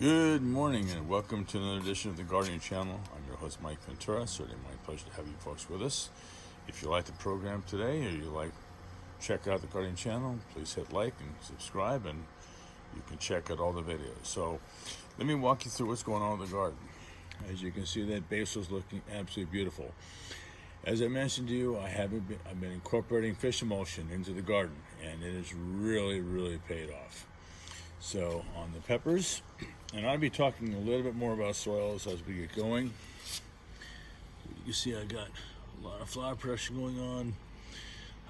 Good morning and welcome to another edition of the Gardening Channel. I'm your host Mike Ventura. Certainly my pleasure to have you folks with us. If you like the program today or you like check out the Gardening Channel, please hit like and subscribe and you can check out all the videos. So let me walk you through what's going on in the garden. As you can see, that basil is looking absolutely beautiful. As I mentioned to you, I've been incorporating fish emulsion into the garden and it has really paid off. So on the peppers, and I'll be talking a little bit more about soils as we get going. You can see I got a lot of flower production going on.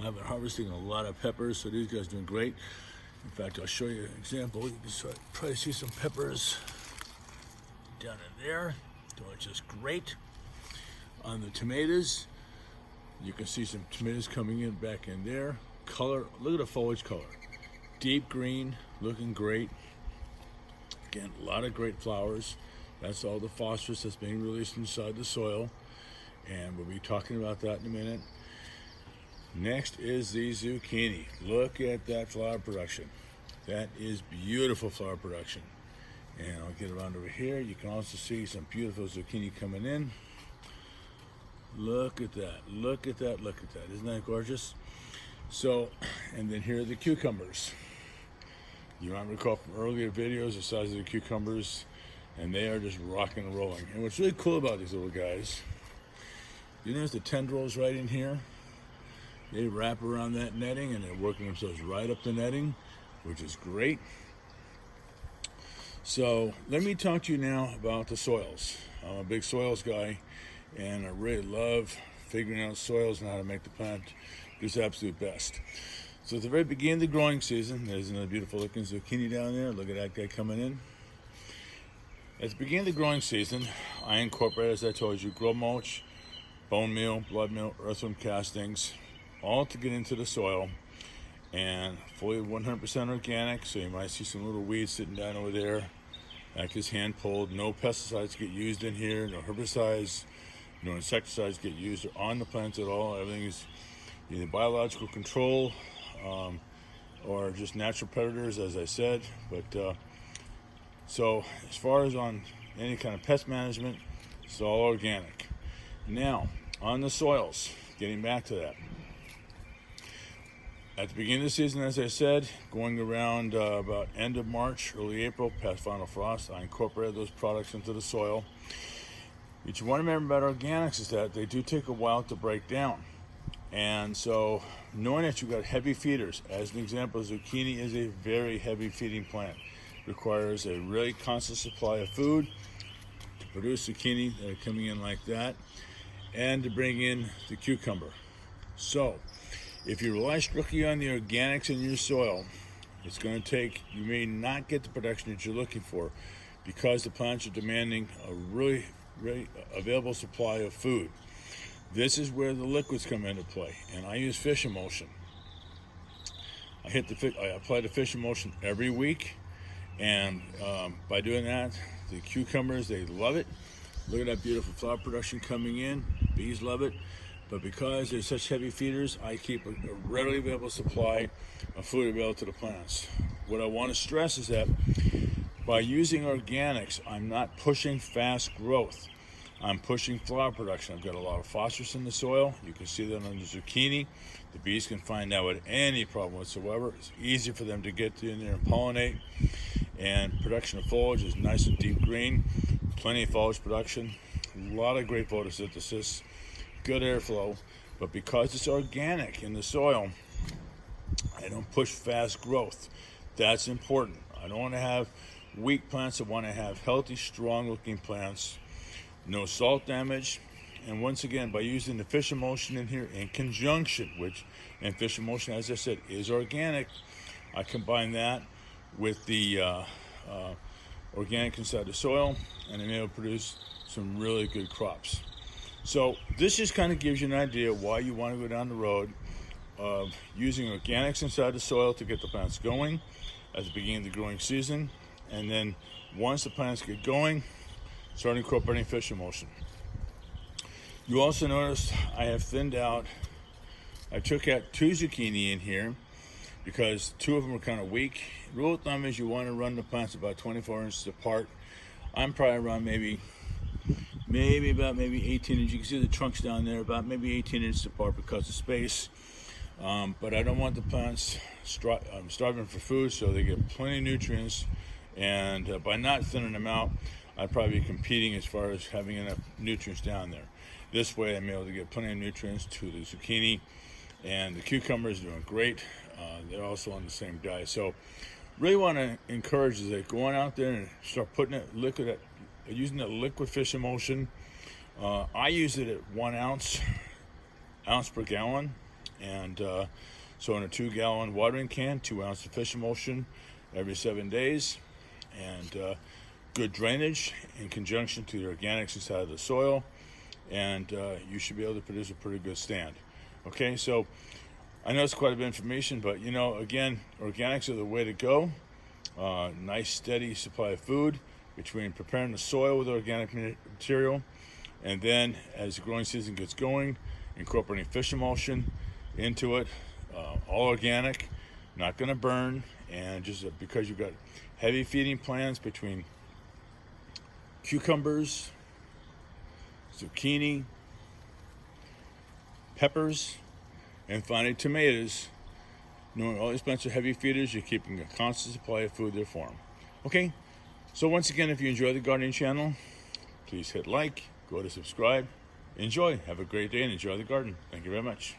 I've been harvesting a lot of peppers, so these guys are doing great. In fact, I'll show you an example. You can probably see some peppers down in there, doing just great. On the tomatoes, you can see some tomatoes coming in back in there. Color, look at the foliage color. Deep green, looking great. Again, a lot of great flowers. That's all the phosphorus that's being released inside the soil. And we'll be talking about that in a minute. Next is the zucchini. Look at that flower production. That is beautiful flower production. And I'll get around over here. You can also see some beautiful zucchini coming in. Look at that, look at that, look at that. Isn't that gorgeous? So, and then here are the cucumbers. You might recall from earlier videos the size of the cucumbers, and they are just rocking and rolling. And what's really cool about these little guys, you notice the tendrils right in here? They wrap around that netting and they're working themselves right up the netting, which is great. So let me talk to you now about the soils. I'm a big soils guy, and I really love figuring out soils and how to make the plant do its absolute best. So at the very beginning of the growing season, there's another beautiful looking zucchini down there. Look at that guy coming in. At the beginning of the growing season, I incorporate, as I told you, grow mulch, bone meal, blood meal, earthworm castings, all to get into the soil, and fully 100% organic. So you might see some little weeds sitting down over there. That is hand pulled. No pesticides get used in here, no herbicides, no insecticides get used on the plants at all. Everything is either biological control or just natural predators, as I said. But so as far as on any kind of pest management, it's all organic. Now on the soils, getting back to that. At the beginning of the season, as I said, going around about end of March, early April, past final frost, I incorporated those products into the soil. What you want to remember about organics is that they do take a while to break down. And so knowing that you've got heavy feeders, as an example, zucchini is a very heavy feeding plant. It requires a really constant supply of food to produce zucchini that are coming in like that, and to bring in the cucumber. So if you rely strictly on the organics in your soil, it's going to take, you may not get the production that you're looking for because the plants are demanding a really available supply of food. This is where the liquids come into play, and I use fish emulsion. I apply the fish emulsion every week, and by doing that, the cucumbers, they love it. Look at that beautiful flower production coming in. Bees love it. But because they're such heavy feeders, I keep a readily available supply of food available to the plants. What I want to stress is that by using organics, I'm not pushing fast growth. I'm pushing flower production. I've got a lot of phosphorus in the soil. You can see that on the zucchini. The bees can find out without any problem whatsoever. It's easy for them to get in there and pollinate. And production of foliage is nice and deep green. Plenty of foliage production. A lot of great photosynthesis. Good airflow. But because it's organic in the soil, I don't push fast growth. That's important. I don't want to have weak plants. I want to have healthy, strong-looking plants. No salt damage, and once again, by using the fish emulsion in here in conjunction, and fish emulsion, as I said, is organic, I combine that with the organic inside the soil, and I'm able to produce some really good crops. So this just kind of gives you an idea why you want to go down the road of using organics inside the soil to get the plants going at the beginning of the growing season, and then once the plants get going, start incorporating fish emulsion. You also notice I have thinned out, I took out 2 zucchini in here because 2 of them were kind of weak Rule of thumb is you want to run the plants about 24 inches apart. I'm probably around maybe 18 inches. You can see the trunks down there, about maybe 18 inches apart because of space. But I don't want the plants starving for food, so they get plenty of nutrients. And by not thinning them out, I'd probably be competing as far as having enough nutrients down there. This way, I'm able to get plenty of nutrients to the zucchini, and the cucumbers are doing great. They're also on the same diet. So, really want to encourage is that going out there and start putting it using that liquid fish emulsion. I use it at 1 ounce per gallon, and so in a 2-gallon watering can, 2 ounces of fish emulsion every 7 days, and good drainage in conjunction to the organics inside of the soil, and you should be able to produce a pretty good stand. Okay, so I know it's quite a bit of information, but again, organics are the way to go. Nice steady supply of food between preparing the soil with organic material, and then as the growing season gets going, incorporating fish emulsion into it, all organic, not going to burn, and just because you've got heavy feeding plants between cucumbers, zucchini, peppers, and finally tomatoes. Knowing all these plants are heavy feeders, you're keeping a constant supply of food there for them. Okay, so once again, if you enjoy the gardening channel, please hit like, go to subscribe, enjoy, have a great day, and enjoy the garden. Thank you very much.